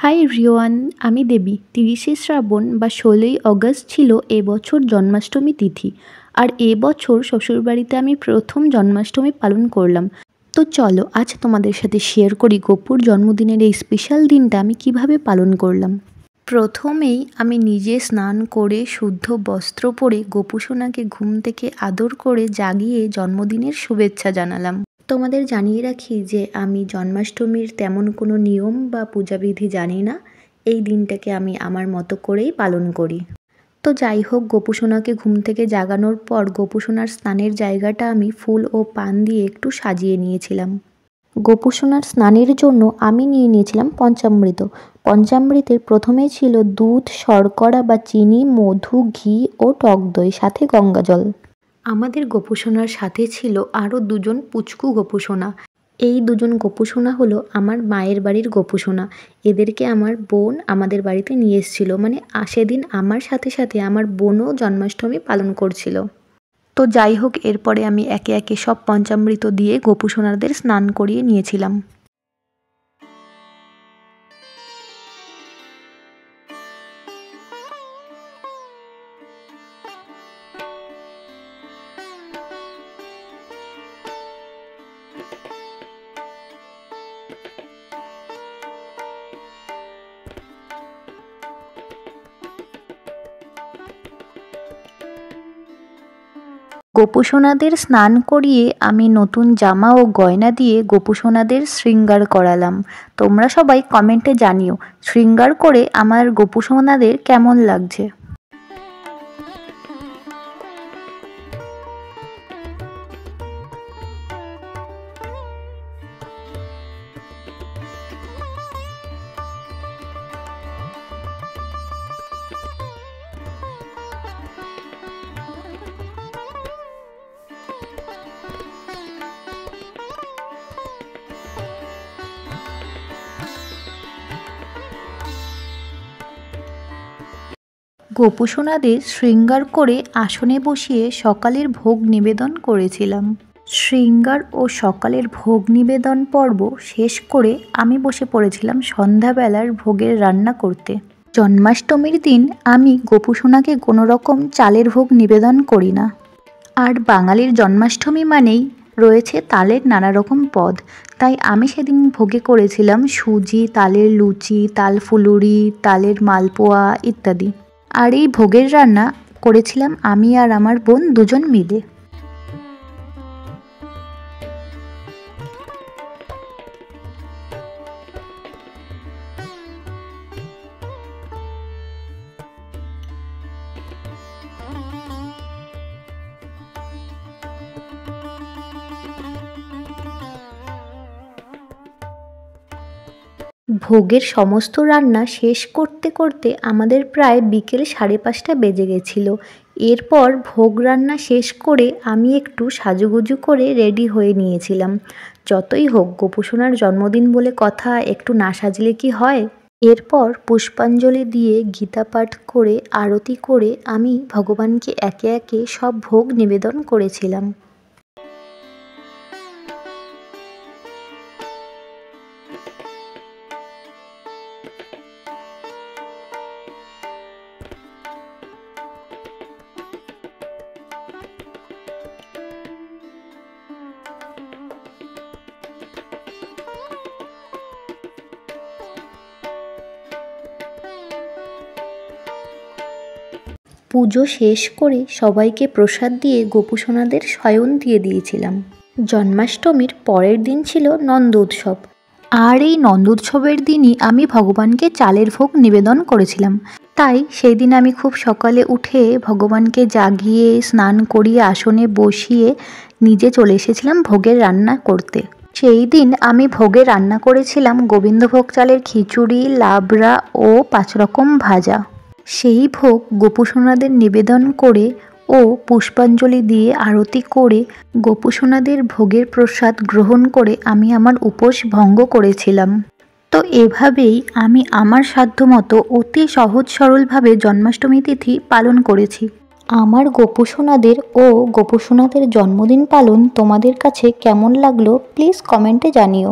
Hi everyone, আমি দেবী। ৩০শে শ্রাবণ বা ১৬ই অগস্ট ছিল এবছর জন্মাষ্টমী তিথি। আর এবছর শ্বশুরবাড়িতে আমি প্রথম জন্মাষ্টমী পালন করলাম। তো চলো আজ তোমাদের সাথে শেয়ার করি গপুর জন্মদিনের এই স্পেশাল দিনটা আমি কিভাবে পালন করলাম। প্রথমেই আমি নিজে স্নান করে শুদ্ধ বস্ত্র পরে গপু সোনাকে ঘুম থেকে আদর করে জাগিয়ে জন্মদিনের শুভেচ্ছা জানালাম। তোমাদের জানিয়ে রাখি যে আমি জন্মাষ্টমীর তেমন কোনো নিয়ম বা পূজাবিধি জানি না। এই দিনটাকে আমি আমার মতো করেই পালন করি। তো যাই হোক, গপু সোনাকে ঘুম থেকে জাগানোর পর গপু সোনার স্নানের জায়গাটা আমি ফুল ও পান দিয়ে একটু সাজিয়ে নিয়েছিলাম। গপু সোনার স্নানের জন্য আমি নিয়ে নিয়েছিলাম পঞ্চামৃত। পঞ্চামৃতের প্রথমেই ছিল দুধ, শর্করা বা চিনি, মধু, ঘি ও টক দই, সাথে গঙ্গাজল। আমাদের গপু সোনার সাথে ছিল আরও দুজন পুচকু গপু সোনা। এই দুজন গপু সোনা হলো আমার মায়ের বাড়ির গপু সোনা। এদেরকে আমার বোন আমাদের বাড়িতে নিয়ে এসেছিল, মানে সেদিন আমার সাথে সাথে আমার বোনও জন্মাষ্টমী পালন করছিল। তো যাই হোক, এরপরে আমি একে একে সব পঞ্চামৃত দিয়ে গপু সোনাদের স্নান করিয়ে নিয়েছিলাম। গপু সোনাদের স্নান করিয়ে আমি নতুন জামা ও গয়না দিয়ে গপু সোনাদের শৃঙ্গার করালাম। তোমরা সবাই কমেন্টে জানিও শৃঙ্গার করে আমার গপু সোনাদের কেমন লাগছে। গপু সোনাদের শৃঙ্গার করে আসনে বসিয়ে সকালের ভোগ নিবেদন করেছিলাম। শৃঙ্গার ও সকালের ভোগ নিবেদন পর্ব শেষ করে আমি বসে পড়েছিলাম সন্ধ্যাবেলার ভোগের রান্না করতে। জন্মাষ্টমীর দিন আমি গপু সোনাকে কোনো রকম চালের ভোগ নিবেদন করি না। আর বাঙালির জন্মাষ্টমী মানেই রয়েছে তালের নানা রকম পদ, তাই আমি সেদিন ভোগে করেছিলাম সুজি, তালের লুচি, তাল ফুলুরি, তালের মালপোয়া ইত্যাদি। আর এই ভোগের রান্না করেছিলাম আমি আর আমার বোন দুজন মিলে। ভোগের সমস্ত রান্না শেষ করতে করতে আমাদের প্রায় বিকেল 5:30 বেজে গেছিল। এরপর ভোগ রান্না শেষ করে আমি একটু সাজুগুজু করে রেডি হয়ে নিয়েছিলাম। যতই হোক গপু সোনার জন্মদিন বলে কথা, একটু না সাজলে কি হয়। এরপর পুষ্পাঞ্জলি দিয়ে গীতা পাঠ করে আরতি করে আমি ভগবানকে একে একে সব ভোগ নিবেদন করেছিলাম। পুজো শেষ করে সবাইকে প্রসাদ দিয়ে গপু সোনাদের শয়ন দিয়ে দিয়েছিলাম। জন্মাষ্টমীর পরের দিন ছিল নন্দ উৎসব। আর এই নন্দ উৎসবের দিনই আমি ভগবানকে চালের ভোগ নিবেদন করেছিলাম। তাই সেই দিন আমি খুব সকালে উঠে ভগবানকে জাগিয়ে স্নান করিয়ে আসনে বসিয়ে নিজে চলে এসেছিলাম ভোগের রান্না করতে। সেই দিন আমি ভোগে রান্না করেছিলাম গোবিন্দভোগ চালের খিচুড়ি, লাবড়া ও 5 রকম ভাজা। সেই ভোগ গপু সোনাদের নিবেদন করে ও পুষ্পাঞ্জলি দিয়ে আরতি করে গপু সোনাদের ভোগের প্রসাদ গ্রহণ করে আমি আমার উপোস ভঙ্গ করেছিলাম। তো এভাবেই আমি আমার সাধ্যমতো অতি সহজ সরলভাবে জন্মাষ্টমী তিথি পালন করেছি। আমার গপু সোনাদের ও গপু সোনাদের জন্মদিন পালন তোমাদের কাছে কেমন লাগলো প্লিজ কমেন্টে জানিও।